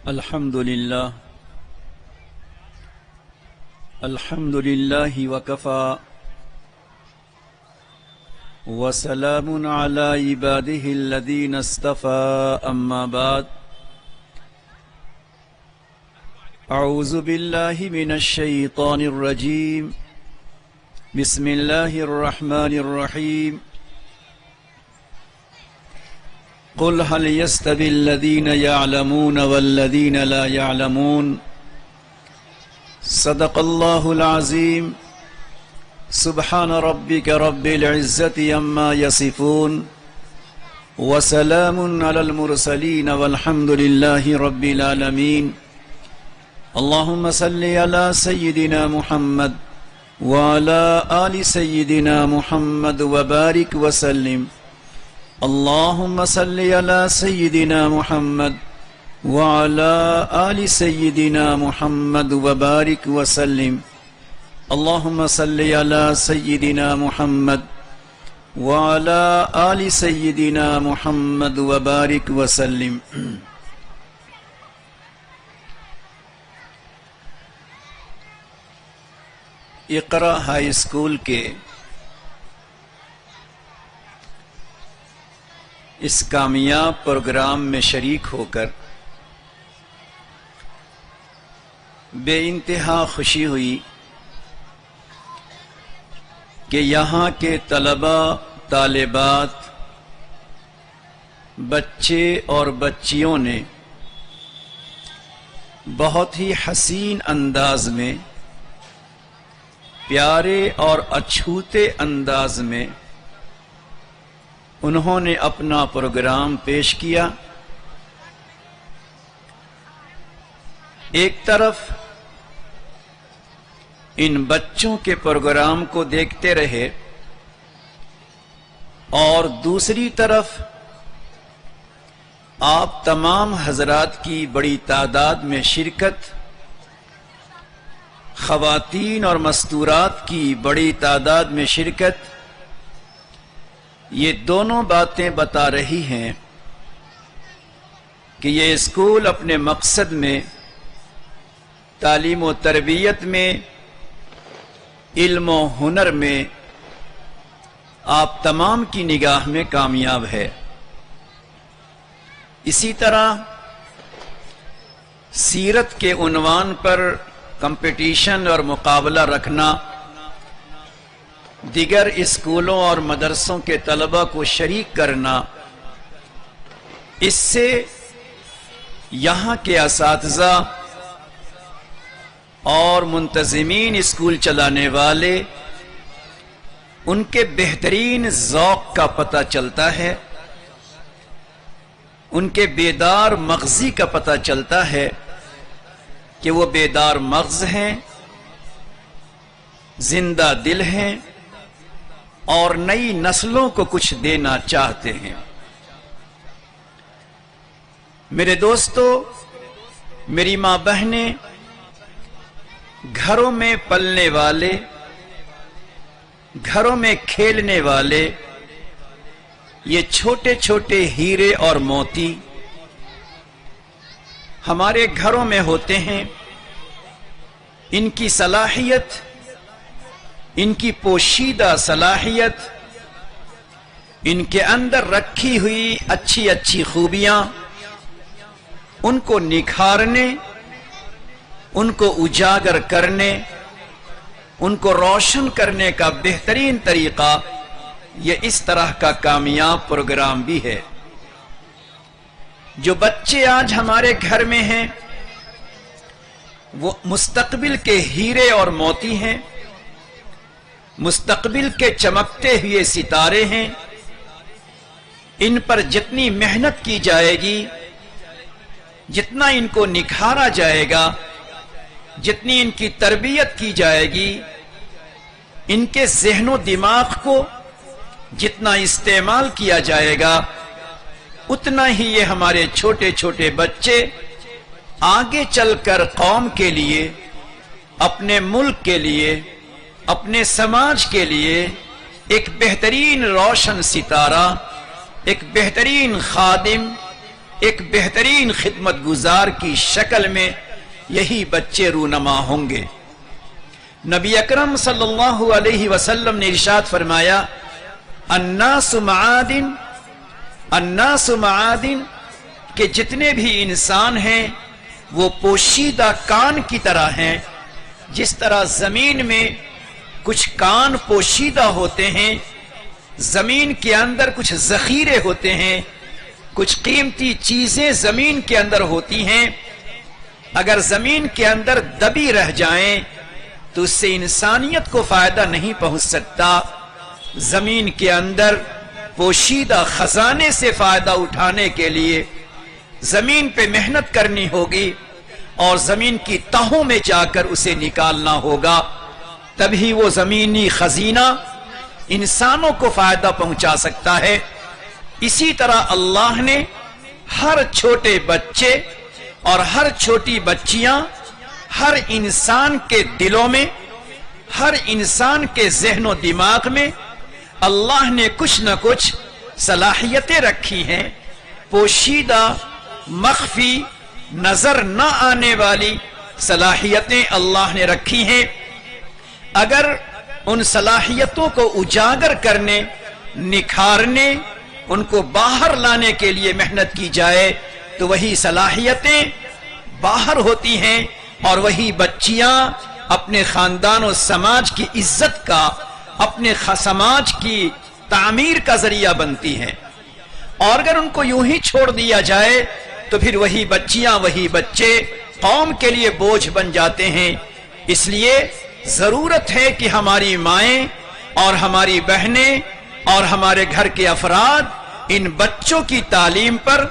الحمد لله وكفى وسلام على عباده الذين اصطفى أما بعد أعوذ بالله من الشيطان الرجيم بسم الله الرحمن الرحيم قل هل يستوي الذين يعلمون والذين لا يعلمون صدق الله العظيم سبحان ربك رب العزة عما يصفون وسلام على المرسلين والحمد لله رب العالمين اللهم صل على سيدنا محمد وعلى آل سيدنا محمد وبارك وسلم اللهم صل على سيدنا محمد وعلى آل سيدنا محمد وبارك وسلم اللهم صل على سيدنا محمد وعلى آل سيدنا محمد وبارك وسلم اقرا ہائی اسکول کے اس کامیاب پروگرام میں شریک ہو کر بے انتہا خوشی ہوئی کہ یہاں کے طلباء طالبات بچے اور بچیوں نے بہت ہی حسین انداز میں پیارے اور اچھوتے انداز میں انہوں نے اپنا پروگرام پیش کیا۔ ایک طرف ان بچوں کے پروگرام کو دیکھتے رہے اور دوسری طرف آپ تمام حضرات کی بڑی تعداد میں شرکت، خواتین اور مستورات کی بڑی تعداد میں شرکت، یہ دونوں باتیں بتا رہی ہیں کہ یہ اسکول اپنے مقصد میں، تعلیم و تربیت میں، علم و ہنر میں آپ تمام کی نگاہ میں کامیاب ہے۔ اسی طرح سیرت کے عنوان پر کمپٹیشن اور مقابلہ رکھنا، دیگر اسکولوں اور مدرسوں کے طلباء کو شریک کرنا، اس سے یہاں کے اساتذہ اور منتظمین اسکول چلانے والے ان کے بہترین ذوق کا پتہ چلتا ہے، ان کے بیدار مغزی کا پتہ چلتا ہے کہ وہ بیدار مغز ہیں، زندہ دل ہیں اور نئی نسلوں کو کچھ دینا چاہتے ہیں۔ میرے دوستو، میری ماں بہنیں، گھروں میں پلنے والے، گھروں میں کھیلنے والے یہ چھوٹے چھوٹے ہیرے اور موتی ہمارے گھروں میں ہوتے ہیں۔ ان کی صلاحیت، ان کی پوشیدہ صلاحیت، ان کے اندر رکھی ہوئی اچھی اچھی خوبیاں، ان کو نکھارنے، ان کو اجاگر کرنے، ان کو روشن کرنے کا بہترین طریقہ یہ اس طرح کا کامیاب پروگرام بھی ہے۔ جو بچے آج ہمارے گھر میں ہیں وہ مستقبل کے ہیرے اور موتی ہیں، مستقبل کے چمکتے ہوئے ستارے ہیں۔ ان پر جتنی محنت کی جائے گی، جتنا ان کو نکھارا جائے گا، جتنی ان کی تربیت کی جائے گی، ان کے ذہن و دماغ کو جتنا استعمال کیا جائے گا، اتنا ہی یہ ہمارے چھوٹے چھوٹے بچے آگے چل کر قوم کے لیے، اپنے ملک کے لیے، اپنے سماج کے لیے ایک بہترین روشن ستارہ، ایک بہترین خادم، ایک بہترین خدمت گزار کی شکل میں یہی بچے رونما ہوں گے۔ نبی اکرم صلی اللہ علیہ وسلم نے ارشاد فرمایا، الناس معادن، الناس معادن، کہ جتنے بھی انسان ہیں وہ پوشیدہ کان کی طرح ہیں۔ جس طرح زمین میں کچھ کان پوشیدہ ہوتے ہیں، زمین کے اندر کچھ ذخیرے ہوتے ہیں، کچھ قیمتی چیزیں زمین کے اندر ہوتی ہیں، اگر زمین کے اندر دبی رہ جائیں تو اس سے انسانیت کو فائدہ نہیں پہنچ سکتا۔ زمین کے اندر پوشیدہ خزانے سے فائدہ اٹھانے کے لیے زمین پہ محنت کرنی ہوگی اور زمین کی تہوں میں جا کر اسے نکالنا ہوگا، تبھی وہ زمینی خزینہ انسانوں کو فائدہ پہنچا سکتا ہے۔ اسی طرح اللہ نے ہر چھوٹے بچے اور ہر چھوٹی بچیاں، ہر انسان کے دلوں میں، ہر انسان کے ذہن و دماغ میں اللہ نے کچھ نہ کچھ صلاحیتیں رکھی ہیں، پوشیدہ، مخفی، نظر نہ آنے والی صلاحیتیں اللہ نے رکھی ہیں۔ اگر ان صلاحیتوں کو اجاگر کرنے، نکھارنے، ان کو باہر لانے کے لیے محنت کی جائے تو وہی صلاحیتیں باہر ہوتی ہیں اور وہی بچیاں اپنے خاندان و سماج کی عزت کا، اپنے سماج کی تعمیر کا ذریعہ بنتی ہیں۔ اور اگر ان کو یوں ہی چھوڑ دیا جائے تو پھر وہی بچیاں، وہی بچے قوم کے لیے بوجھ بن جاتے ہیں۔ اس لیے ضرورت ہے کہ ہماری مائیں اور ہماری بہنیں اور ہمارے گھر کے افراد ان بچوں کی تعلیم پر،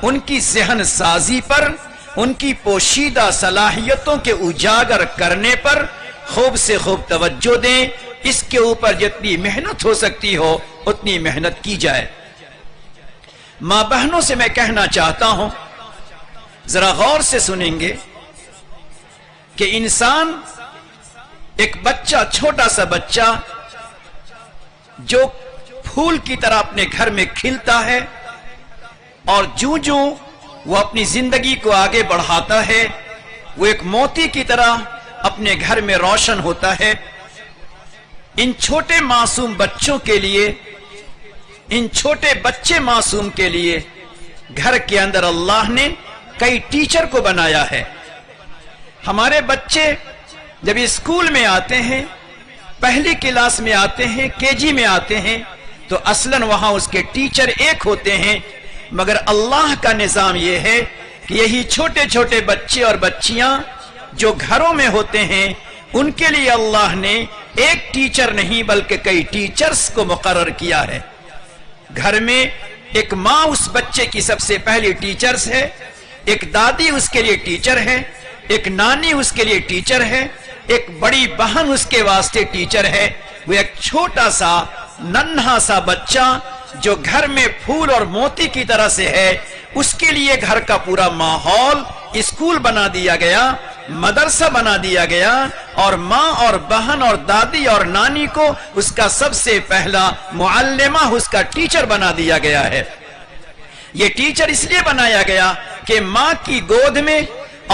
ان کی ذہن سازی پر، ان کی پوشیدہ صلاحیتوں کے اجاگر کرنے پر خوب سے خوب توجہ دیں۔ اس کے اوپر جتنی محنت ہو سکتی ہو اتنی محنت کی جائے۔ ماں بہنوں سے میں کہنا چاہتا ہوں، ذرا غور سے سنیں گے کہ انسان، ایک بچہ، چھوٹا سا بچہ جو پھول کی طرح اپنے گھر میں کھلتا ہے اور جوں جوں وہ اپنی زندگی کو آگے بڑھاتا ہے وہ ایک موتی کی طرح اپنے گھر میں روشن ہوتا ہے۔ ان چھوٹے معصوم بچوں کے لیے، ان چھوٹے بچے معصوم کے لیے گھر کے اندر اللہ نے کئی ٹیچر کو بنایا ہے۔ ہمارے بچے جب اسکول میں آتے ہیں، پہلی کلاس میں آتے ہیں، KG میں آتے ہیں، تو اصلاً وہاں اس کے ٹیچر ایک ہوتے ہیں، مگر اللہ کا نظام یہ ہے کہ یہی چھوٹے چھوٹے بچے اور بچیاں جو گھروں میں ہوتے ہیں ان کے لیے اللہ نے ایک ٹیچر نہیں بلکہ کئی ٹیچرز کو مقرر کیا ہے۔ گھر میں ایک ماں اس بچے کی سب سے پہلی ٹیچرز ہے، ایک دادی اس کے لیے ٹیچر ہے، ایک نانی اس کے لیے ٹیچر ہے، ایک بڑی بہن اس کے واسطے ٹیچر ہے۔ وہ ایک چھوٹا سا ننھا سا بچہ جو گھر میں پھول اور موتی کی طرح سے ہے، اس کے لیے گھر کا پورا ماحول اسکول بنا دیا گیا، مدرسہ بنا دیا گیا، اور ماں اور بہن اور دادی اور نانی کو اس کا سب سے پہلا معلمہ، اس کا ٹیچر بنا دیا گیا ہے۔ یہ ٹیچر اس لیے بنایا گیا کہ ماں کی گود میں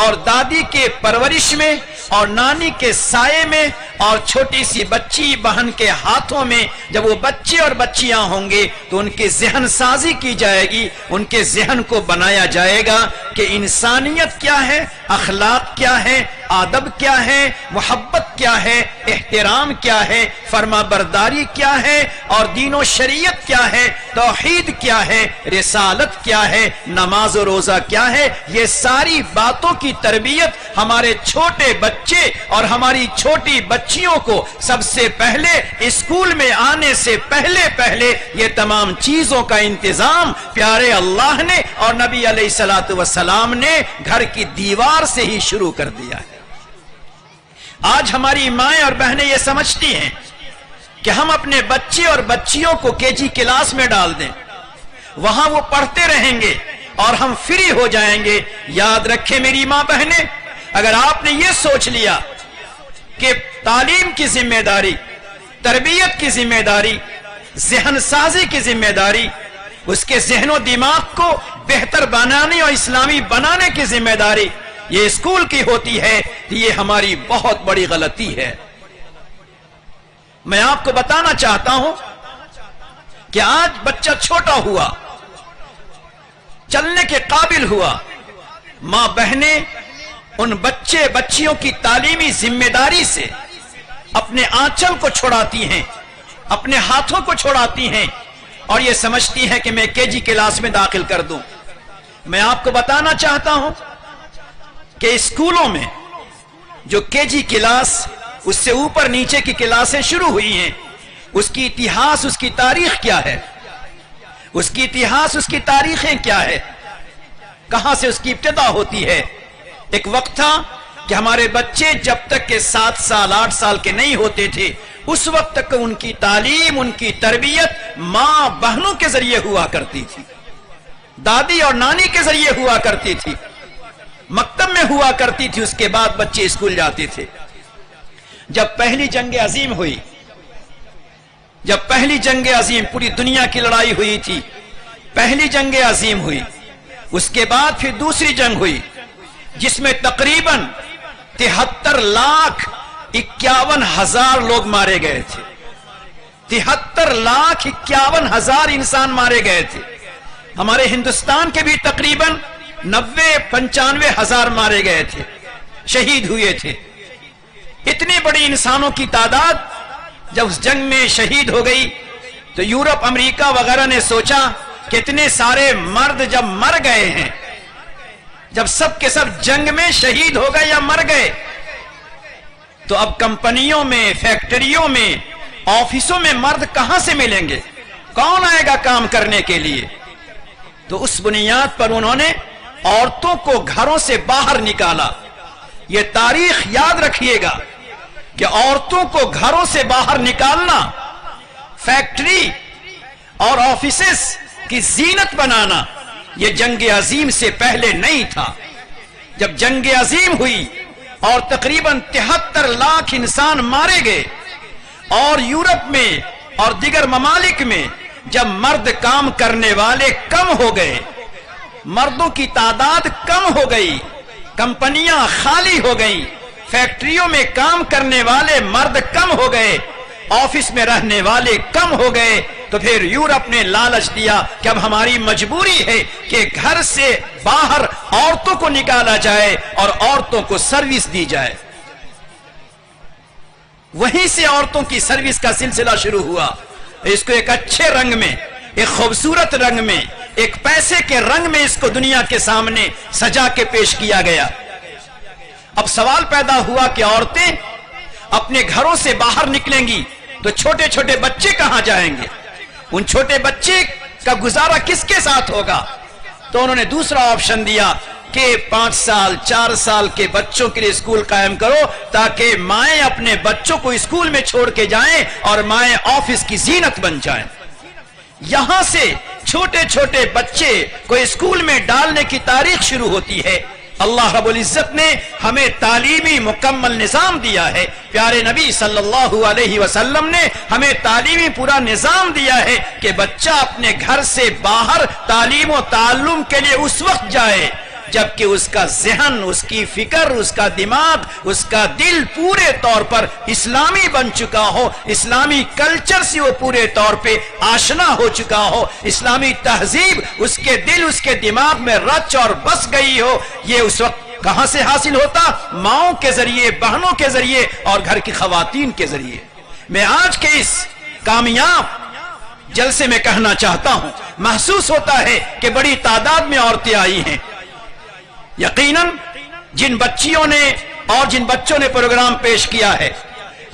اور دادی کے پرورش میں اور نانی کے سائے میں اور چھوٹی سی بچی بہن کے ہاتھوں میں جب وہ بچے اور بچیاں ہوں گے تو ان کے ذہن سازی کی جائے گی، ان کے ذہن کو بنایا جائے گا کہ انسانیت کیا ہے، اخلاق کیا ہے، آدب کیا ہے، محبت کیا ہے، احترام کیا ہے، فرما برداری کیا ہے، اور دین و شریعت کیا ہے، توحید کیا ہے، رسالت کیا ہے، نماز و روزہ کیا ہے۔ یہ ساری باتوں کی تربیت ہمارے چھوٹے بچے اور ہماری چھوٹی بچیوں کو سب سے پہلے اسکول میں آنے سے پہلے یہ تمام چیزوں کا انتظام پیارے اللہ نے اور نبی علیہ الصلوۃ والسلام نے گھر کی دیوار سے ہی شروع کر دیا ہے۔ آج ہماری مائیں اور بہنیں یہ سمجھتی ہیں کہ ہم اپنے بچے اور بچیوں کو KG کلاس میں ڈال دیں، وہاں وہ پڑھتے رہیں گے اور ہم فری ہو جائیں گے۔ یاد رکھیں میری ماں بہنیں، اگر آپ نے یہ سوچ لیا کہ تعلیم کی ذمہ داری، تربیت کی ذمہ داری، ذہن سازی کی ذمہ داری، اس کے ذہن و دماغ کو بہتر بنانے حکمرانی اور اسلامی بنانے کی ذمہ داری یہ اسکول کی ہوتی ہے، یہ ہماری بہت بڑی غلطی ہے۔ میں آپ کو بتانا چاہتا ہوں کہ آج بچہ چھوٹا ہوا، چلنے کے قابل ہوا، ماں بہنیں ان بچے بچیوں کی تعلیمی ذمہ داری سے اپنے آنچل کو چھڑاتی ہیں، اپنے ہاتھوں کو چھڑاتی ہیں اور یہ سمجھتی ہیں کہ میں KG کلاس میں داخل کر دوں۔ میں آپ کو بتانا چاہتا ہوں کہ اسکولوں میں جو KG کلاس، اس سے اوپر نیچے کی کلاسیں شروع ہوئی ہیں، اس کی اتہاس، اس کی تاریخ کیا ہے؟ اس کی اتہاس، اس کی تاریخیں کیا ہے؟ کہاں سے اس کی ابتدا ہوتی ہے؟ ایک وقت تھا کہ ہمارے بچے جب تک کہ 7 سال 8 سال کے نہیں ہوتے تھے، اس وقت تک ان کی تعلیم، ان کی تربیت ماں بہنوں کے ذریعے ہوا کرتی تھی، دادی اور نانی کے ذریعے ہوا کرتی تھی، مکتب میں ہوا کرتی تھی، اس کے بعد بچے اسکول جاتے تھے۔ جب پہلی جنگ عظیم ہوئی، جب پہلی جنگ عظیم، پوری دنیا کی لڑائی ہوئی تھی، پہلی جنگ عظیم ہوئی، اس کے بعد پھر دوسری جنگ ہوئی جس میں تقریباً 73,51,000 لوگ مارے گئے تھے۔ 73,51,000 انسان مارے گئے تھے۔ ہمارے ہندوستان کے بھی تقریباً 90-95,000 مارے گئے تھے، شہید ہوئے تھے۔ اتنی بڑی انسانوں کی تعداد جب اس جنگ میں شہید ہو گئی تو یورپ، امریکہ وغیرہ نے سوچا کہ اتنے سارے مرد جب مر گئے ہیں، جب سب کے سب جنگ میں شہید ہو گئے یا مر گئے، تو اب کمپنیوں میں، فیکٹریوں میں، آفسوں میں مرد کہاں سے ملیں گے؟ کون آئے گا کام کرنے کے لیے؟ تو اس بنیاد پر انہوں نے عورتوں کو گھروں سے باہر نکالا۔ یہ تاریخ یاد رکھیے گا کہ عورتوں کو گھروں سے باہر نکالنا، فیکٹری اور آفیسز کی زینت بنانا، یہ جنگ عظیم سے پہلے نہیں تھا۔ جب جنگ عظیم ہوئی اور تقریباً 73 لاکھ انسان مارے گئے، اور یورپ میں اور دیگر ممالک میں جب مرد کام کرنے والے کم ہو گئے، مردوں کی تعداد کم ہو گئی، کمپنیاں خالی ہو گئیں، فیکٹریوں میں کام کرنے والے مرد کم ہو گئے، آفس میں رہنے والے کم ہو گئے، تو پھر یورپ نے لالچ دیا کہ اب ہماری مجبوری ہے کہ گھر سے باہر عورتوں کو نکالا جائے اور عورتوں کو سروس دی جائے۔ وہیں سے عورتوں کی سروس کا سلسلہ شروع ہوا۔ اس کو ایک اچھے رنگ میں، ایک خوبصورت رنگ میں، ایک پیسے کے رنگ میں اس کو دنیا کے سامنے سجا کے پیش کیا گیا۔ اب سوال پیدا ہوا کہ عورتیں اپنے گھروں سے باہر نکلیں گی تو چھوٹے چھوٹے بچے کہاں جائیں گے؟ ان چھوٹے بچے کا گزارا کس کے ساتھ ہوگا؟ تو انہوں نے دوسرا آپشن دیا کہ 5 سال 4 سال کے بچوں کے لیے اسکول قائم کرو تاکہ مائیں اپنے بچوں کو اسکول میں چھوڑ کے جائیں اور مائیں آفس کی زینت بن جائیں۔ یہاں سے چھوٹے چھوٹے بچے کو اسکول میں ڈالنے کی تاریخ شروع ہوتی ہے۔ اللہ رب العزت نے ہمیں تعلیمی مکمل نظام دیا ہے، پیارے نبی صلی اللہ علیہ وسلم نے ہمیں تعلیمی پورا نظام دیا ہے کہ بچہ اپنے گھر سے باہر تعلیم و تعلم کے لیے اس وقت جائے جبکہ اس کا ذہن، اس کی فکر، اس کا دماغ، اس کا دل پورے طور پر اسلامی بن چکا ہو، اسلامی کلچر سے وہ پورے طور پہ آشنا ہو چکا ہو، اسلامی تہذیب اس کے دل، اس کے دماغ میں رچ اور بس گئی ہو۔ یہ اس وقت کہاں سے حاصل ہوتا؟ ماؤں کے ذریعے، بہنوں کے ذریعے اور گھر کی خواتین کے ذریعے۔ میں آج کے اس کامیاب جلسے میں کہنا چاہتا ہوں، محسوس ہوتا ہے کہ بڑی تعداد میں عورتیں آئی ہیں۔ یقیناً جن بچیوں نے اور جن بچوں نے پروگرام پیش کیا ہے،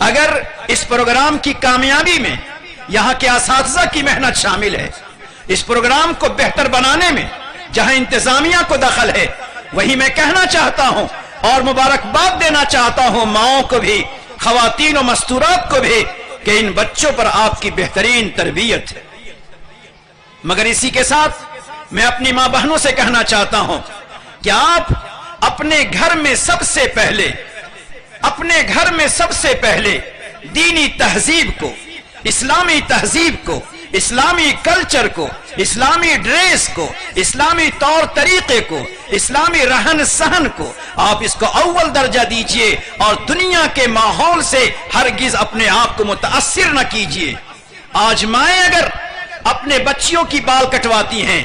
اگر اس پروگرام کی کامیابی میں یہاں کے اساتذہ کی محنت شامل ہے، اس پروگرام کو بہتر بنانے میں جہاں انتظامیہ کو دخل ہے، وہی میں کہنا چاہتا ہوں اور مبارکباد دینا چاہتا ہوں ماؤں کو بھی، خواتین و مستورات کو بھی، کہ ان بچوں پر آپ کی بہترین تربیت ہے۔ مگر اسی کے ساتھ میں اپنی ماں بہنوں سے کہنا چاہتا ہوں کہ آپ اپنے گھر میں سب سے پہلے دینی تہذیب کو، اسلامی تہذیب کو، اسلامی کلچر کو، اسلامی ڈریس کو، اسلامی طور طریقے کو، اسلامی رہن سہن کو آپ اس کو اول درجہ دیجئے اور دنیا کے ماحول سے ہرگز اپنے آپ کو متاثر نہ کیجئے۔ آج مائیں اگر اپنے بچیوں کی بال کٹواتی ہیں،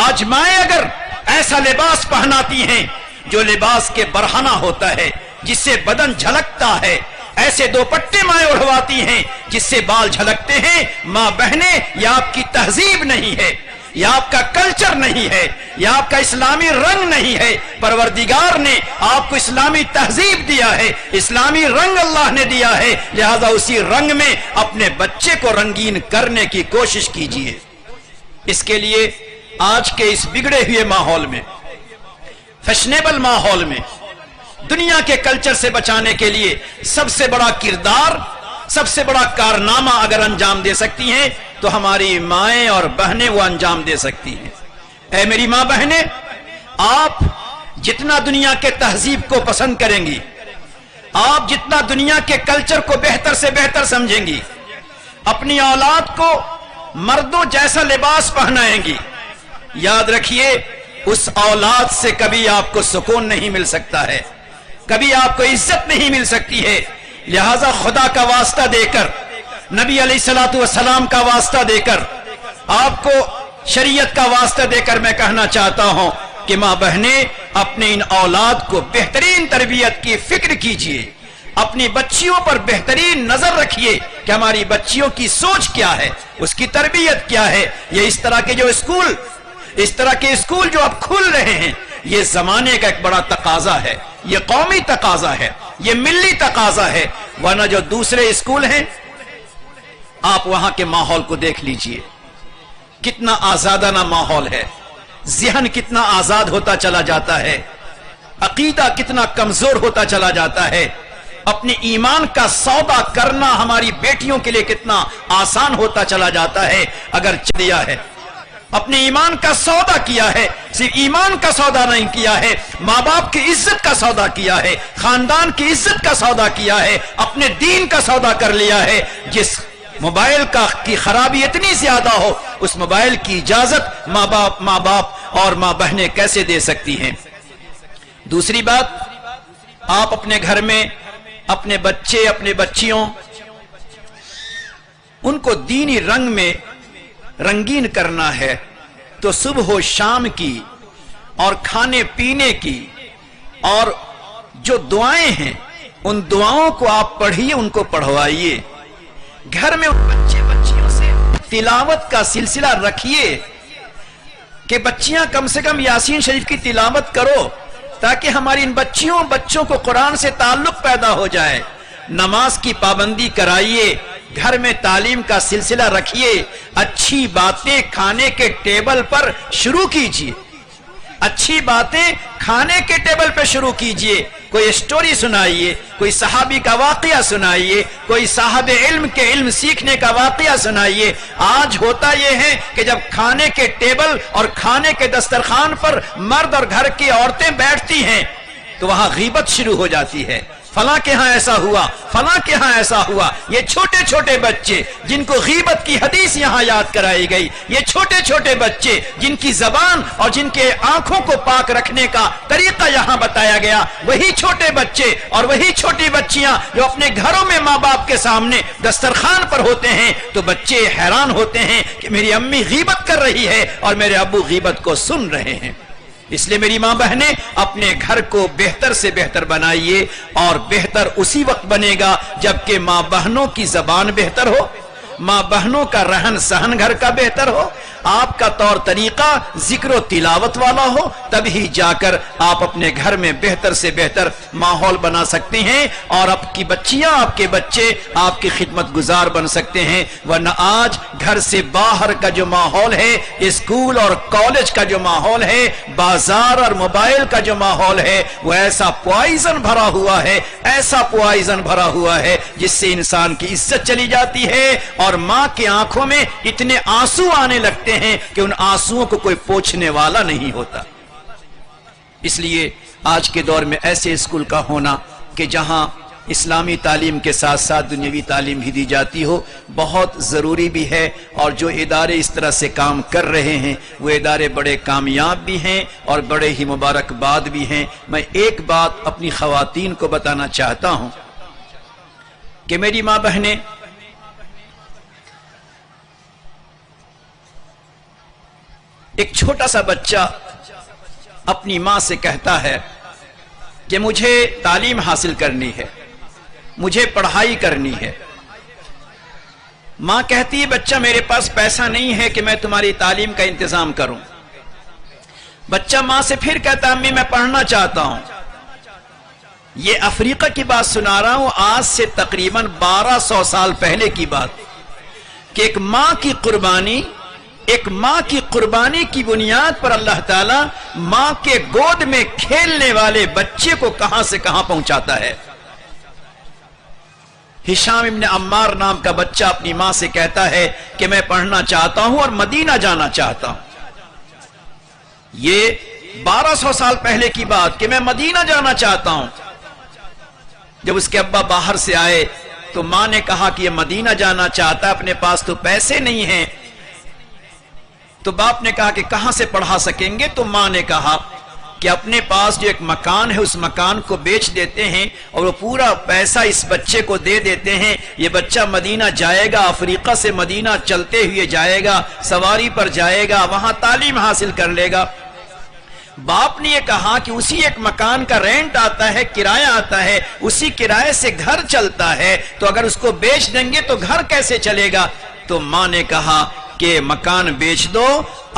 آج مائیں اگر ایسا لباس پہناتی ہیں جو لباس کے برہنہ ہوتا ہے، جس سے بدن جھلکتا ہے، ایسے دوپٹے مائیں اڑواتی ہیں جس سے بال جھلکتے ہیں، ماں بہنیں یہ آپ کی تہذیب نہیں ہے، یہ آپ کا کلچر نہیں ہے، یہ آپ کا اسلامی رنگ نہیں ہے۔ پروردگار نے آپ کو اسلامی تہذیب دیا ہے، اسلامی رنگ اللہ نے دیا ہے، لہذا اسی رنگ میں اپنے بچے کو رنگین کرنے کی کوشش کیجیے۔ اس کے لیے آج کے اس بگڑے ہوئے ماحول میں، فیشنیبل ماحول میں، دنیا کے کلچر سے بچانے کے لیے سب سے بڑا کردار، سب سے بڑا کارنامہ اگر انجام دے سکتی ہیں تو ہماری مائیں اور بہنیں وہ انجام دے سکتی ہیں۔ اے میری ماں بہنیں، آپ جتنا دنیا کے تہذیب کو پسند کریں گی، آپ جتنا دنیا کے کلچر کو بہتر سے بہتر سمجھیں گی، اپنی اولاد کو مردوں جیسا لباس پہنائیں گی، یاد رکھیے اس اولاد سے کبھی آپ کو سکون نہیں مل سکتا ہے، کبھی آپ کو عزت نہیں مل سکتی ہے۔ لہذا خدا کا واسطہ دے کر، نبی علیہ الصلوۃ والسلام کا واسطہ دے کر، آپ کو شریعت کا واسطہ دے کر میں کہنا چاہتا ہوں کہ ماں بہنیں اپنے ان اولاد کو بہترین تربیت کی فکر کیجئے، اپنی بچیوں پر بہترین نظر رکھیے کہ ہماری بچیوں کی سوچ کیا ہے، اس کی تربیت کیا ہے۔ یہ اس طرح کے اسکول جو اب کھل رہے ہیں، یہ زمانے کا ایک بڑا تقاضا ہے، یہ قومی تقاضا ہے، یہ ملی تقاضا ہے۔ ورنہ جو دوسرے اسکول ہیں، آپ وہاں کے ماحول کو دیکھ لیجئے، کتنا آزادانہ ماحول ہے، ذہن کتنا آزاد ہوتا چلا جاتا ہے، عقیدہ کتنا کمزور ہوتا چلا جاتا ہے، اپنے ایمان کا سودا کرنا ہماری بیٹیوں کے لیے کتنا آسان ہوتا چلا جاتا ہے۔ اگر دیا ہے، اپنے ایمان کا سودا کیا ہے، صرف ایمان کا سودا نہیں کیا ہے، ماں باپ کی عزت کا سودا کیا ہے، خاندان کی عزت کا سودا کیا ہے، اپنے دین کا سودا کر لیا ہے۔ جس موبائل کی خرابی اتنی زیادہ ہو، اس موبائل کی اجازت ماں باپ اور ماں بہنیں کیسے دے سکتی ہیں؟ دوسری بات، آپ اپنے گھر میں اپنے بچے، اپنے بچیوں، ان کو دینی رنگ میں رنگین کرنا ہے تو صبح و شام کی اور کھانے پینے کی اور جو دعائیں ہیں ان دعاؤں کو آپ پڑھیے، ان کو پڑھوائیے۔ گھر میں بچے بچیوں سے تلاوت کا سلسلہ رکھیے کہ بچیاں کم سے کم یاسین شریف کی تلاوت کرو، تاکہ ہماری ان بچوں کو قرآن سے تعلق پیدا ہو جائے۔ نماز کی پابندی کرائیے، گھر میں تعلیم کا سلسلہ رکھیے، اچھی باتیں کھانے کے ٹیبل پر شروع کیجیے، اچھی باتیں کھانے کے ٹیبل پہ شروع کیجیے۔ کوئی سٹوری سنائیے، کوئی صحابی کا واقعہ سنائیے، کوئی صاحب علم کے علم سیکھنے کا واقعہ سنائیے۔ آج ہوتا یہ ہے کہ جب کھانے کے ٹیبل اور کھانے کے دسترخوان پر مرد اور گھر کی عورتیں بیٹھتی ہیں تو وہاں غیبت شروع ہو جاتی ہے، فلاں کے ہاں ایسا ہوا، فلاں کے ہاں ایسا ہوا۔ یہ چھوٹے چھوٹے بچے جن کو غیبت کی حدیث یہاں یاد کرائی گئی، یہ چھوٹے چھوٹے بچے جن کی زبان اور جن کے آنکھوں کو پاک رکھنے کا طریقہ یہاں بتایا گیا، وہی چھوٹے بچے اور وہی چھوٹی بچیاں جو اپنے گھروں میں ماں باپ کے سامنے دسترخوان پر ہوتے ہیں تو بچے حیران ہوتے ہیں کہ میری امی غیبت کر رہی ہے اور میرے ابو غیبت کو سن رہے ہیں۔ اس لیے میری ماں بہنیں اپنے گھر کو بہتر سے بہتر بنائیے، اور بہتر اسی وقت بنے گا جبکہ ماں بہنوں کی زبان بہتر ہو، ماں بہنوں کا رہن سہن گھر کا بہتر ہو، آپ کا طور طریقہ ذکر و تلاوت والا ہو، تبھی جا کر آپ اپنے گھر میں بہتر سے بہتر ماحول بنا سکتے ہیں اور آپ کی بچیاں، آپ کے بچے آپ کی خدمت گزار بن سکتے ہیں۔ ورنہ آج گھر سے باہر کا جو ماحول ہے، اسکول اور کالج کا جو ماحول ہے، بازار اور موبائل کا جو ماحول ہے، وہ ایسا پوائزن بھرا ہوا ہے، ایسا پوائزن بھرا ہوا ہے جس سے انسان کی عزت چلی جاتی ہے اور ماں کی آنکھوں میں اتنے آنسو آنے لگتے ہیں کہ ان آنسوؤں کو کوئی پوچھنے والا نہیں ہوتا۔ اس لیے آج کے دور میں ایسے اسکول کا ہونا کہ جہاں اسلامی تعلیم کے ساتھ ساتھ دنیاوی تعلیم بھی دی جاتی ہو، بہت ضروری بھی ہے، اور جو ادارے اس طرح سے کام کر رہے ہیں وہ ادارے بڑے کامیاب بھی ہیں اور بڑے ہی مبارکباد بھی ہیں۔ میں ایک بات اپنی خواتین کو بتانا چاہتا ہوں کہ میری ماں بہنیں، ایک چھوٹا سا بچہ اپنی ماں سے کہتا ہے کہ مجھے تعلیم حاصل کرنی ہے، مجھے پڑھائی کرنی ہے۔ ماں کہتی ہے بچہ میرے پاس پیسہ نہیں ہے کہ میں تمہاری تعلیم کا انتظام کروں۔ بچہ ماں سے پھر کہتا امی میں پڑھنا چاہتا ہوں۔ یہ افریقہ کی بات سنا رہا ہوں، آج سے تقریباً 1200 سال پہلے کی بات، کہ ایک ماں کی قربانی کی بنیاد پر اللہ تعالیٰ ماں کے گود میں کھیلنے والے بچے کو کہاں سے کہاں پہنچاتا ہے۔ ہشام ابن عمار نام کا بچہ اپنی ماں سے کہتا ہے کہ میں پڑھنا چاہتا ہوں اور مدینہ جانا چاہتا ہوں۔ یہ 1200 سال پہلے کی بات کہ میں مدینہ جانا چاہتا ہوں۔ جب اس کے ابا باہر سے آئے تو ماں نے کہا کہ یہ مدینہ جانا چاہتا ہے، اپنے پاس تو پیسے نہیں ہیں۔ تو باپ نے کہا کہ کہاں سے پڑھا سکیں گے؟ تو ماں نے کہا کہ اپنے پاس جو ایک مکان ہے اس مکان کو بیچ دیتے ہیں اور وہ پورا پیسہ اس بچے کو دے دیتے ہیں، یہ بچہ مدینہ جائے گا، افریقہ سے مدینہ چلتے ہوئے جائے گا، سواری پر جائے گا، وہاں تعلیم حاصل کر لے گا۔ باپ نے یہ کہا کہ اسی ایک مکان کا رینٹ آتا ہے، کرایہ آتا ہے، اسی کرایے سے گھر چلتا ہے، تو اگر اس کو بیچ دیں گے تو گھر کیسے چلے گا؟ تو ماں نے کہا کہ مکان بیچ دو،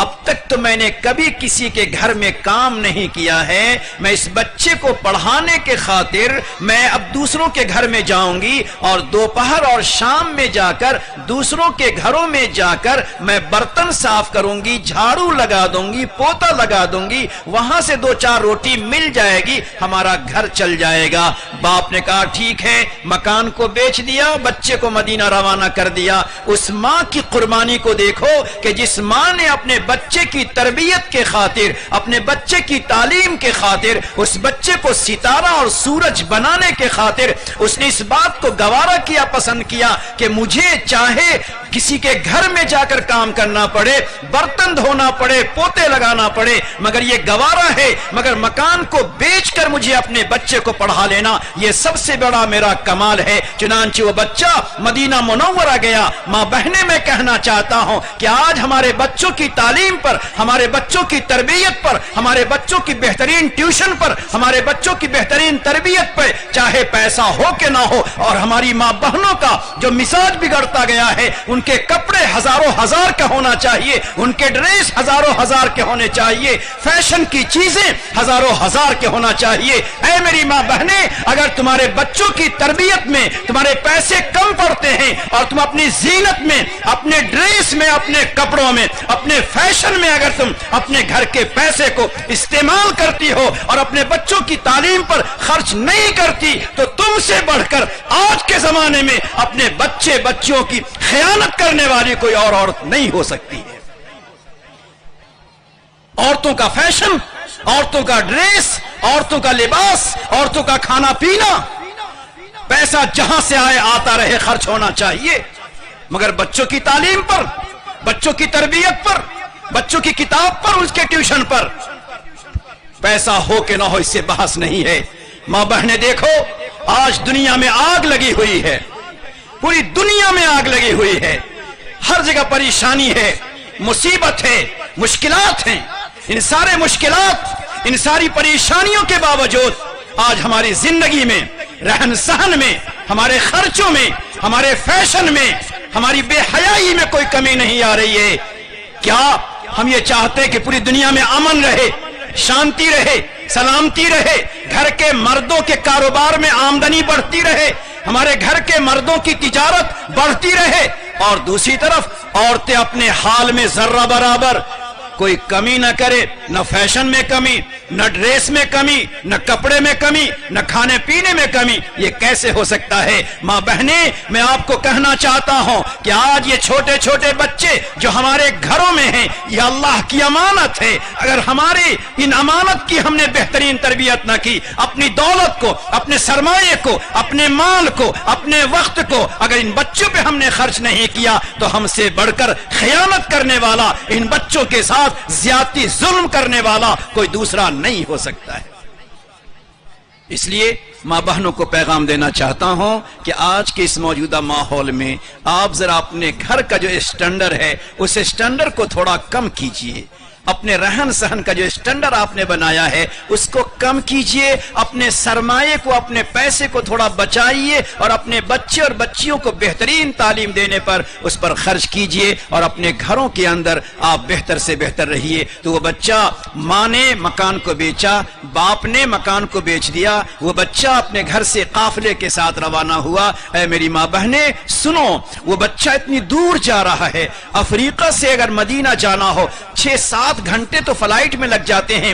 اب تک تو میں نے کبھی کسی کے گھر میں کام نہیں کیا ہے، میں اس بچے کو پڑھانے کے خاطر میں اب دوسروں کے گھر میں جاؤں گی اور دوپہر اور شام میں جا کر دوسروں کے گھروں میں جا کر میں برتن صاف کروں گی، جھاڑو لگا دوں گی، پوتا لگا دوں گی، وہاں سے 2-4 روٹی مل جائے گی، ہمارا گھر چل جائے گا۔ باپ نے کہا ٹھیک ہے، مکان کو بیچ دیا، بچے کو مدینہ روانہ کر دیا۔ اس ماں کی قربانی کو دیکھو کہ جس ماں نے اپنے بچے کی تربیت کے خاطر، اپنے بچے کی تعلیم کے خاطر، اس بچے کو ستارہ اور سورج بنانے کے خاطر اس نے اس بات کو گوارا کیا، پسند کیا کہ مجھے چاہے کسی کے گھر میں جا کر کام کرنا پڑے، برتن دھونا پڑے، پوتے لگانا پڑے، مگر یہ گوارا ہے، مگر مکان کو بیچ کر مجھے اپنے بچے کو پڑھا لینا، یہ سب سے بڑا میرا کمال ہے۔ چنانچہ وہ بچہ مدینہ منورہ گیا۔ ماں بہنیں میں کہنا چاہتا ہوں کہ آج ہمارے بچوں کی تعلیم پر، ہمارے بچوں کی تربیت پر، ہمارے بچوں کی بہترین ٹیوشن پر، ہمارے بچوں کی بہترین تربیت پر چاہے پیسہ ہو کہ نہ ہو، اور ہماری ماں بہنوں کا جو مزاج بگڑتا گیا ہے، ان کے کپڑے ہزاروں ہزار کا ہونا چاہیے، ان کے ڈریس ہزاروں ہزار کے ہونے چاہیے، فیشن کی چیزیں ہزاروں ہزار کے ہونا چاہیے۔ اے میری ماں بہنیں، اگر تمہارے بچوں کی تربیت میں تمہارے پیسے کم پڑتے ہیں اور تم اپنی زینت میں، اپنے ڈریس میں، اپنے کپڑوں میں، اپنے فیشن میں اگر تم اپنے گھر کے پیسے کو استعمال کرتی ہو اور اپنے بچوں کی تعلیم پر خرچ نہیں کرتی، تو تم سے بڑھ کر آج کے زمانے میں اپنے بچے بچیوں کی خیانت کرنے والی کوئی اور عورت نہیں ہو سکتی ہے۔ عورتوں کا فیشن، عورتوں کا ڈریس، عورتوں کا لباس، عورتوں کا کھانا پینا، پیسہ جہاں سے آئے آتا رہے، خرچ ہونا چاہیے، مگر بچوں کی تعلیم پر، بچوں کی تربیت پر، بچوں کی کتاب پر، اس کے ٹیوشن پر پیسہ ہو کہ نہ ہو، اس سے بحث نہیں ہے۔ ماں بہنیں دیکھو، آج دنیا میں آگ لگی ہوئی ہے، پوری دنیا میں آگ لگی ہوئی ہے، ہر جگہ پریشانی ہے، مصیبت ہے، مشکلات ہیں۔ ان سارے مشکلات، ان ساری پریشانیوں کے باوجود آج ہماری زندگی میں، رہن سہن میں، ہمارے خرچوں میں، ہمارے فیشن میں، ہماری بے حیائی میں کوئی کمی نہیں آ رہی ہے۔ کیا ہم یہ چاہتے کہ پوری دنیا میں امن رہے، شانتی رہے، سلامتی رہے، گھر کے مردوں کے کاروبار میں آمدنی بڑھتی رہے، ہمارے گھر کے مردوں کی تجارت بڑھتی رہے، اور دوسری طرف عورتیں اپنے حال میں ذرہ برابر کوئی کمی نہ کرے؟ نہ فیشن میں کمی، نہ ڈریس میں کمی، نہ کپڑے میں کمی، نہ کھانے پینے میں کمی، یہ کیسے ہو سکتا ہے؟ ماں بہنیں، میں آپ کو کہنا چاہتا ہوں کہ آج یہ چھوٹے چھوٹے بچے جو ہمارے گھروں میں ہیں، یہ اللہ کی امانت ہے۔ اگر ہماری ان امانت کی ہم نے بہترین تربیت نہ کی، اپنی دولت کو، اپنے سرمایے کو، اپنے مال کو، اپنے وقت کو اگر ان بچوں پہ ہم نے خرچ نہیں کیا تو ہم سے بڑھ کر خیانت کرنے والا، ان بچوں کے ساتھ زیادتی ظلم کرنے والا کوئی دوسرا نہیں ہو سکتا ہے۔ اس لیے ماں بہنوں کو پیغام دینا چاہتا ہوں کہ آج کے اس موجودہ ماحول میں آپ ذرا اپنے گھر کا جو اسٹینڈرڈ ہے اس اسٹینڈرڈ کو تھوڑا کم کیجئے، اپنے رہن سہن کا جو اسٹینڈرڈ آپ نے بنایا ہے اس کو کم کیجئے، اپنے سرمایے کو، اپنے پیسے کو تھوڑا بچائیے اور اپنے بچے اور بچیوں کو بہترین تعلیم دینے پر اس پر خرچ کیجئے، اور اپنے گھروں کے اندر آپ بہتر سے بہتر رہیے۔ تو وہ بچہ، ماں نے مکان کو بیچا، باپ نے مکان کو بیچ دیا، وہ بچہ اپنے گھر سے قافلے کے ساتھ روانہ ہوا۔ اے میری ماں بہنیں سنو، وہ بچہ اتنی دور جا رہا ہے، افریقہ سے اگر مدینہ جانا ہو 6-7 گھنٹے تو فلائٹ میں لگ جاتے ہیں،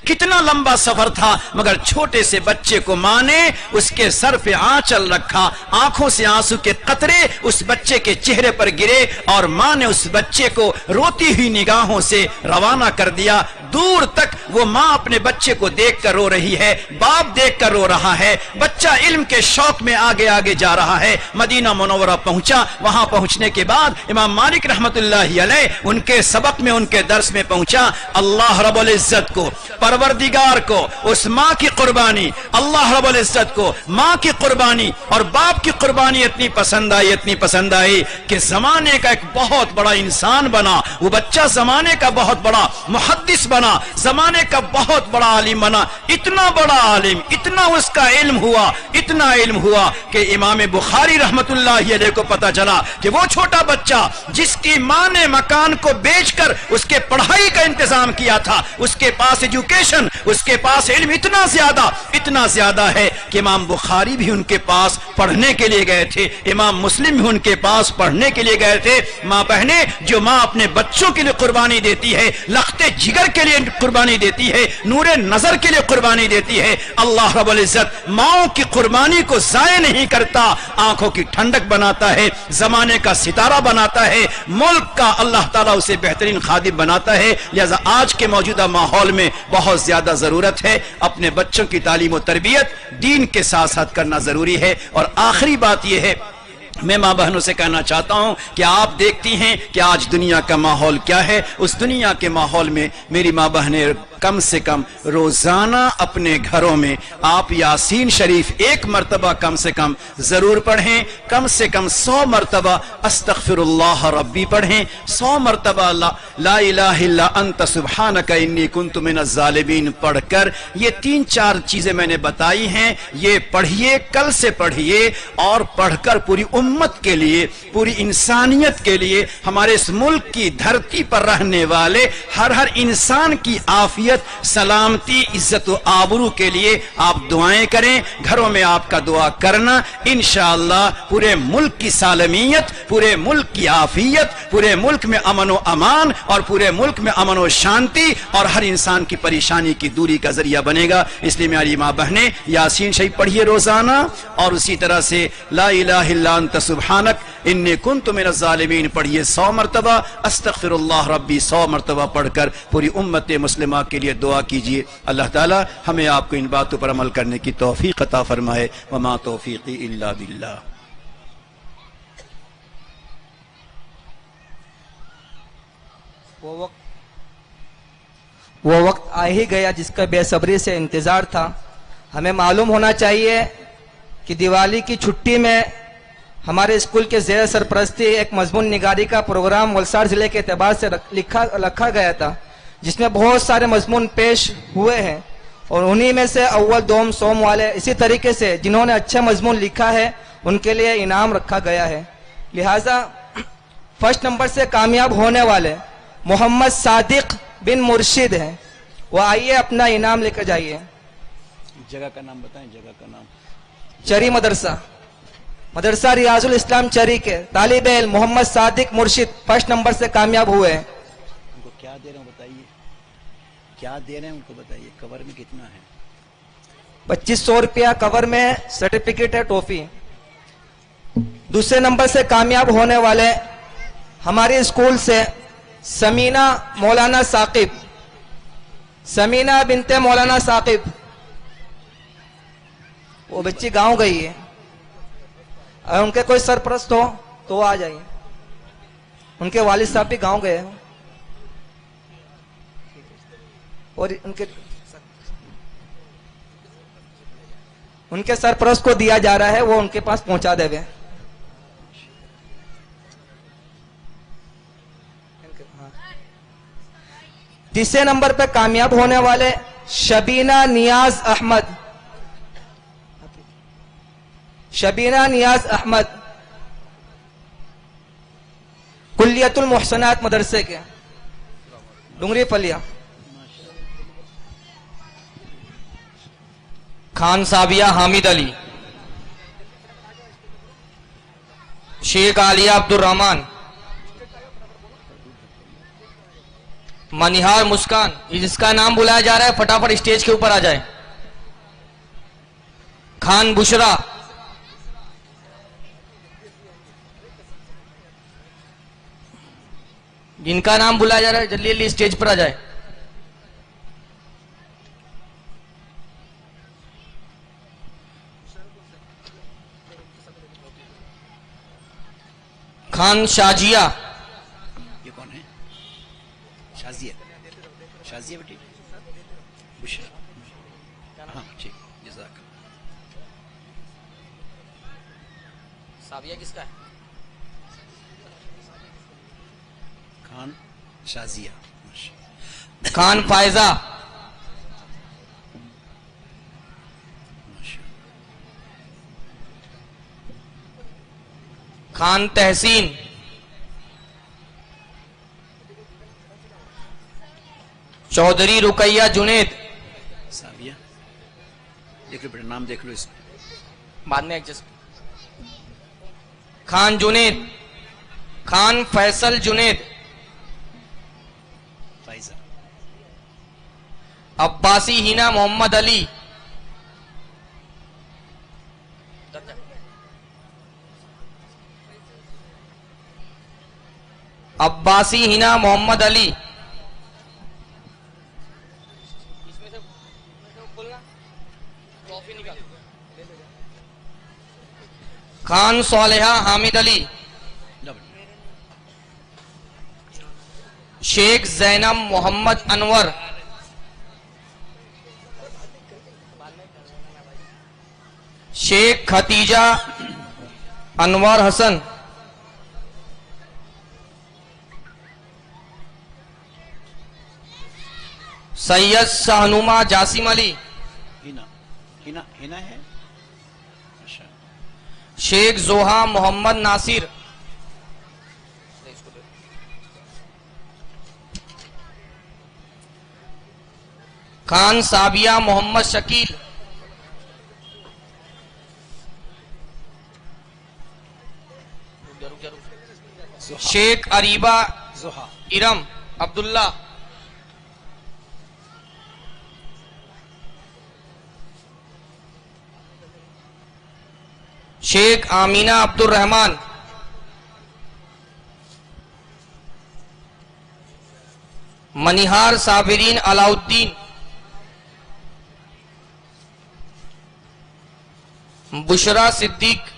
کتنا لمبا سفر تھا، مگر چھوٹے سے بچے کو ماں نے اس کے سر پہ آنچل رکھا، آنکھوں سے آنسو کے قطرے اس بچے کے چہرے پر گرے اور ماں نے اس بچے کو روتی ہوئی نگاہوں سے روانہ کر دیا۔ دور تک وہ ماں اپنے بچے کو دیکھ کر رو رہی ہے، باپ دیکھ کر رو رہا ہے، بچہ علم کے شوق میں آگے آگے جا رہا ہے۔ مدینہ منورہ پہنچا، وہاں پہنچنے کے بعد امام مالک رحمت اللہ علیہ ان کے سبق میں، ان کے درس میں پہنچا۔ اللہ رب العزت کو، پروردگار کو، اس ماں کی قربانی، اللہ رب العزت کو ماں کی قربانی اور باپ کی قربانی اتنی پسند آئی، اتنی پسند آئی کہ زمانے کا ایک بہت بڑا انسان بنا، وہ بچہ زمانے کا بہت بڑا محدث بنا، زمانے کا بہت بڑا عالم بنا، اتنا بڑا عالم، اتنا اس کا علم ہوا، اتنا علم ہوا کہ امام بخاری رحمت اللہ علیہ کو پتا چلا کہ وہ چھوٹا بچہ جس کی ماں نے مکان کو بیچ کر اس کے پڑھائی کا انتظام کیا تھا، اس کے پاس ایجوکیشن، اس کے پاس علم اتنا زیادہ ہے کہ امام بخاری بھی ان کے پاس پڑھنے کے لیے گئے تھے، امام مسلم بھی ان کے پاس پڑھنے کے لیے گئے تھے۔ ماں بہنیں، جو ماں اپنے بچوں کے لیے قربانی دیتی ہے، لختے جگر کے لیے قربانی دیتی ہے، نور نظر کے لیے قربانی دیتی ہے، اللہ رب العزت ماؤں کی قربانی کو ضائع نہیں کرتا، آنکھوں کی ٹھنڈک بناتا ہے، زمانے کا ستارہ بناتا ہے، ملک کا اللہ تعالیٰ اسے بہترین خادم بناتا ہے۔ لہذا آج کے موجودہ ماحول میں بہت زیادہ ضرورت ہے اپنے بچوں کی تعلیم و تربیت دین کے ساتھ ساتھ کرنا ضروری ہے۔ اور آخری بات یہ ہے، میں ماں بہنوں سے کہنا چاہتا ہوں کہ آپ دیکھتی ہیں کہ آج دنیا کا ماحول کیا ہے، اس دنیا کے ماحول میں میری ماں بہنیں کم سے کم روزانہ اپنے گھروں میں آپ یاسین شریف 1 مرتبہ کم سے کم ضرور پڑھیں، کم سے کم 100 مرتبہ استغفر اللہ ربی پڑھیں، 100 مرتبہ لا الہ الا انت سبحانک انی کنت من الظالمین پڑھ کر یہ 3-4 چیزیں میں نے بتائی ہیں، یہ پڑھیے، کل سے پڑھیے، اور پڑھ کر پوری امت کے لیے، پوری انسانیت کے لیے، ہمارے اس ملک کی دھرتی پر رہنے والے ہر انسان کی عافیت، سلامتی، عزت و آبرو کے لیے آپ دعائیں کریں۔ گھروں میں آپ کا دعا کرنا انشاءاللہ پورے ملک کی سالمیت، پورے ملک کی عافیت، پورے ملک میں امن و امان اور پورے ملک میں امن و شانتی اور ہر انسان کی پریشانی کی دوری کا ذریعہ بنے گا۔ اس لیے میری ماں بہنیں یاسین شریف پڑھیے روزانہ، اور اسی طرح سے لا الہ الا انت سبحانک انی کنت من الظالمین پڑھیے 100 مرتبہ، استغفر اللہ ربی 100 مرتبہ پڑھ کر پوری امت مسلمہ کے لیے دعا کیجیے۔ اللہ تعالی ہمیں آپ کو ان باتوں پر عمل کرنے کی توفیق عطا فرمائے۔ وما توفیقی الا باللہ۔ وہ وقت آ ہی گیا جس کا بے صبری سے انتظار تھا۔ ہمیں معلوم ہونا چاہیے کہ دیوالی کی چھٹی میں ہمارے اسکول کے زیر سرپرستی ایک مضمون نگاری کا پروگرام ولسار ضلع کے اعتبار سے رکھا گیا تھا، جس میں بہت سارے مضمون پیش ہوئے ہیں، اور انہی میں سے اول، دوم، سوم والے اسی طریقے سے جنہوں نے اچھا مضمون لکھا ہے ان کے لیے انعام رکھا گیا ہے۔ لہٰذا فرسٹ نمبر سے کامیاب ہونے والے محمد صادق بن مرشد ہیں، وہ آئیے اپنا انعام لے کر جائیے۔ جگہ کا نام بتائیں، جگہ کا نام۔ چری مدرسہ ریاض الاسلام چری کے طالب علم محمد صادق مرشد فرسٹ نمبر سے کامیاب ہوئے ہیں۔ ان کو کیا دے رہا ہوں بتائیے۔ کیا دے رہے ہیں ان کو بتائیے, کور میں کتنا ہے؟ 2500 روپیہ کور میں سرٹیفکیٹ ہے, ٹرافی. دوسرے نمبر سے کامیاب ہونے والے ہمارے اسکول سے سمینہ مولانا ثاقب, سمینہ بنت مولانا ثاقب. وہ بچی گاؤں گئی ہے, اگر ان کے کوئی سرپرست ہو تو وہ آ جائیے. ان کے والد صاحب بھی گاؤں گئے ہیں, اور ان کے سرپرست کو دیا جا رہا ہے, وہ ان کے پاس پہنچا دے ہوئے. تیسرے نمبر پہ کامیاب ہونے والے شبینہ نیاز احمد, شبینہ نیاز احمد کلیت المحسنات مدرسے کے, ڈنگری پلیا. خان صابیہ حامد علی, شیخ عالیہ عبد الرحمان, منیہار مسکان. جس کا نام بلایا جا رہا ہے فٹافٹ اسٹیج کے اوپر آ جائے. خان بشرا, جن کا نام بلایا جا رہا ہے جلدی جلدی اسٹیج پر آ جائے. خان شاجیہ, یہ کون ہے؟ شازیہ, شازیہ بیٹی بشرا. ہاں ٹھیک, جزاک. صابیہ کس کا ہے؟ خان شازیہ. خان فائزہ, خان تحسین, چودھری رقیہ جنید. سابیہ دیکھ لو بیٹا, نام دیکھ لو اس میں. بعد میں ایڈجسٹ. خان جنید, خان فیصل جنید, فائزہ, عباسی ہینا محمد علی, عباسی ہینا محمد علی, خان صالحہ حامد علی, شیخ زینب محمد انور, شیخ ختیجہ انور حسن, سید شاہنما جاسم علی, ہینا, ہینا, ہینا ہے. اچھا, شیخ زوہا محمد ناصر, خان صابیہ محمد شکیل, شیخ اریبہ زحا, ارم عبداللہ, شیخ آمینہ عبد الرحمان, منیہار صابرین علاء الدین, بشرا صدیق,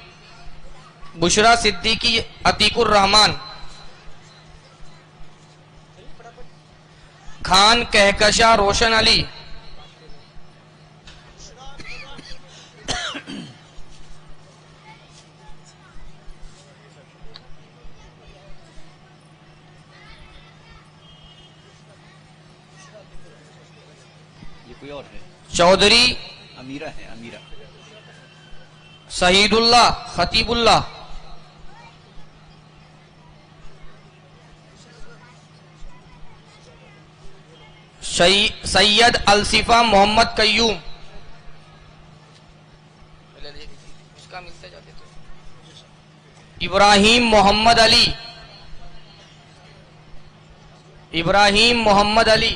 بشرا صدیقی عتیق الرحمان, خان کہکشاں روشن علی, یہ کوئی اور ہے. چودھری امیرہ ہے, امیرہ, شہید اللہ خطیب اللہ, سید الصفا محمد قیوم, ابراہیم محمد علی, ابراہیم محمد علی,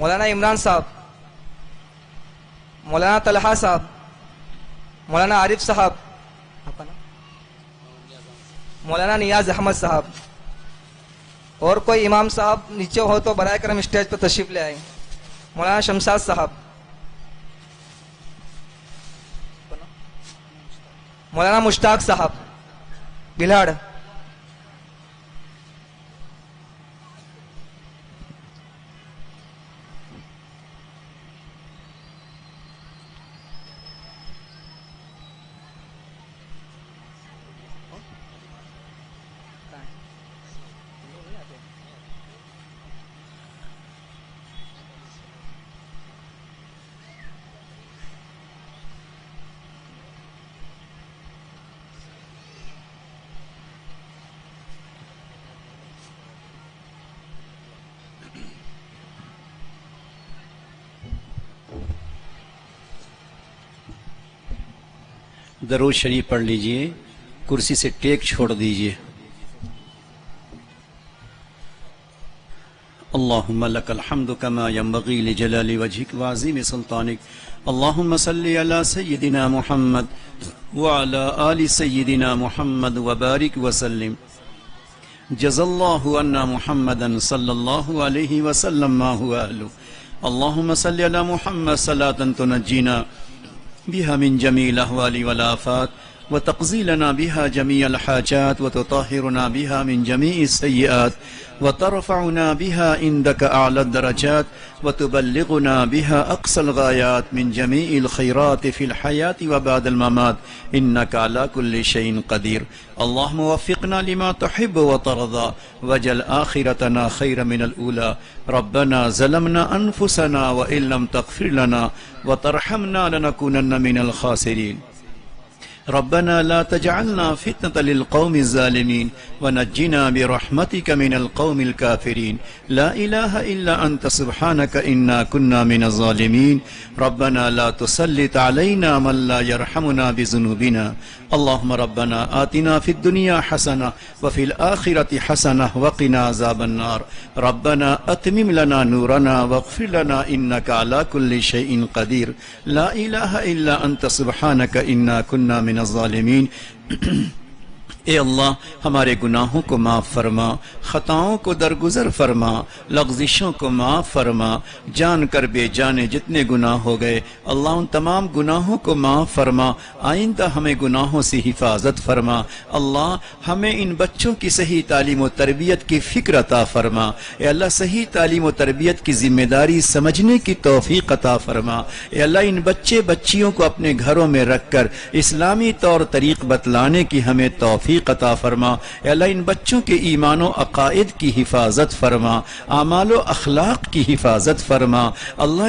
مولانا عمران صاحب, مولانا طلحہ صاحب, مولانا عارف صاحب, مولانا نیاز احمد صاحب. اور کوئی امام صاحب نیچے ہو تو برائے کرم اسٹیج پر تشریف لے آئیں. مولانا شمشاد صاحب, مولانا مشتاق صاحب بلہڑ, درود شریف پڑھ لیجئے, کرسی سے ٹیک چھوڑ دیجئے. اللہم لک الحمد کما ینبغی لجلال وجہک وعظیم سلطانک. اللہم صلی علی سیدنا محمد وعلی آل سیدنا محمد وبارک وسلم. جزا اللہ عنا محمدا صلی اللہ علیہ وسلم ما هو اہلہ. اللہم صلی علی محمد صلاة تنجینا بها من جميع الأهوال والآفات وتقضي لنا بها جميع الحاجات وتطهرنا بها من جميع السيئات وترفعنا بها عندك أعلى الدرجات وتبلغنا بها أقصى الغايات من جميع الخيرات في الحياة وبعد الممات إنك على كل شيء قدير. اللهم وفقنا لما تحب وترضى واجعل آخرتنا خيرا من الأولى. ربنا ظلمنا أنفسنا وإن لم تغفر لنا وترحمنا لنكونن من الخاسرين. ربنا لا تجعلنا فتنة للقوم الظالمين ونجنا برحمتك من القوم الكافرين. لا إله إلا أنت سبحانك إنا كنا من الظالمين. ربنا لا تسلط علينا من لا يرحمنا بذنوبنا. اللهم ربنا آتنا في الدنيا حسنة وفي الآخرة حسنة وقنا عذاب النار. ربنا أتمم لنا نورنا واغفر لنا إنك على كل شيء قدير. لا إله إلا أنت سبحانك إنا كنا من الظالمین. اے اللہ ہمارے گناہوں کو معاف فرما, خطاؤں کو درگزر فرما, لغزشوں کو معاف فرما, جان کر بے جانے جتنے گناہ ہو گئے اللہ ان تمام گناہوں کو معاف فرما. آئندہ ہمیں گناہوں سے حفاظت فرما. اللہ ہمیں ان بچوں کی صحیح تعلیم و تربیت کی فکر عطا فرما. اے اللہ صحیح تعلیم و تربیت کی ذمہ داری سمجھنے کی توفیق عطا فرما. اے اللہ ان بچے بچیوں کو اپنے گھروں میں رکھ کر اسلامی طور طریق بتلانے کی ہمیں توفیق عطا فرما. اے اللہ ان بچوں کے ایمان و عقائد کی حفاظت فرما, اعمال و اخلاق کی حفاظت فرما. اللہ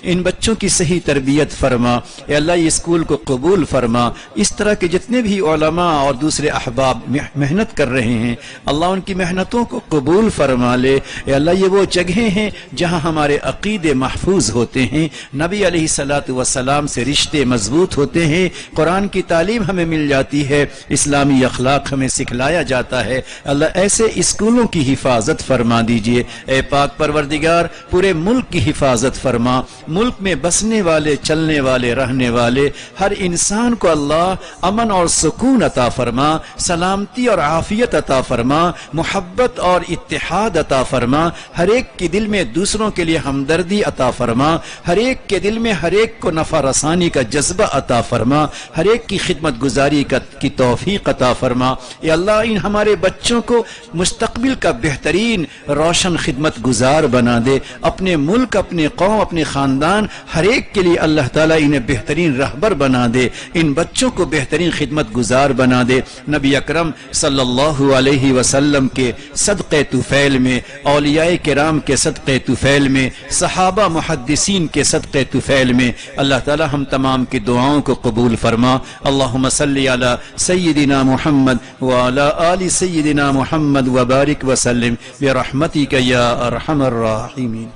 ان بچوں کی صحیح تربیت فرما. اے اللہ یہ اسکول کو قبول فرما. اس طرح کے جتنے بھی علماء اور دوسرے احباب محنت کر رہے ہیں اللہ ان کی محنتوں کو قبول فرما لے. اے اللہ یہ وہ جگہیں ہیں جہاں ہمارے عقیدے محفوظ ہوتے ہیں, نبی علیہ الصلاۃ والسلام سے رشتے مضبوط ہوتے ہیں, قرآن کی تعلیم ہمیں مل جاتی ہے, اسلامی اخلاق ہمیں سکھلایا جاتا ہے. اللہ ایسے اسکولوں کی حفاظت فرما دیجئے. اے پاک پروردگار پورے ملک کی حفاظت فرما. ملک میں بسنے والے, چلنے والے, رہنے والے ہر انسان کو اللہ امن اور سکون عطا فرما, سلامتی اور عافیت عطا فرما, محبت اور اتحاد عطا فرما. ہر ایک کے دل میں دوسروں کے لیے ہمدردی عطا فرما. ہر ایک کے دل میں ہر ایک کو نفع رسانی کا جذبہ عطا فرما. ہر ایک کی خدمت گزاری کی توفیق عطا فرما. یا اللہ ان ہمارے بچوں کو مستقبل کا بہترین روشن خدمت گزار بنا دے. اپنے ملک, اپنے قوم, اپنے خاندان ہر ایک کے لیے اللہ تعالیٰ انہیں بہترین رہبر بنا دے. ان بچوں کو بہترین خدمت گزار بنا دے. نبی اکرم صلی اللہ علیہ وسلم کے صدقے طفیل میں, اولیاء کرام کے صدقے طفیل میں, صحابہ محدثین کے صدقے طفیل میں اللہ تعالیٰ ہم تمام کی دعاؤں کو قبول فرما. اللہم صلی علی سیدنا محمد وعلی آل سیدنا محمد وبارک وسلم برحمتک یا ارحم الراحمین.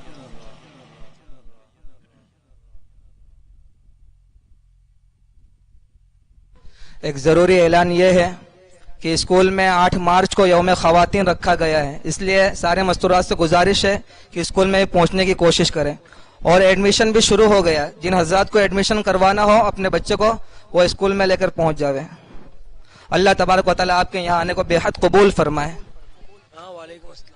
ایک ضروری اعلان یہ ہے کہ اسکول میں 8 مارچ کو یوم خواتین رکھا گیا ہے، اس لیے سارے مستورات سے گزارش ہے کہ اسکول میں پہنچنے کی کوشش کریں. اور ایڈمیشن بھی شروع ہو گیا، جن حضرات کو ایڈمیشن کروانا ہو اپنے بچے کو وہ اسکول میں لے کر پہنچ جاوے. اللہ تبارک و تعالیٰ آپ کے یہاں آنے کو بے حد قبول فرمائے. وعلیکم السلام.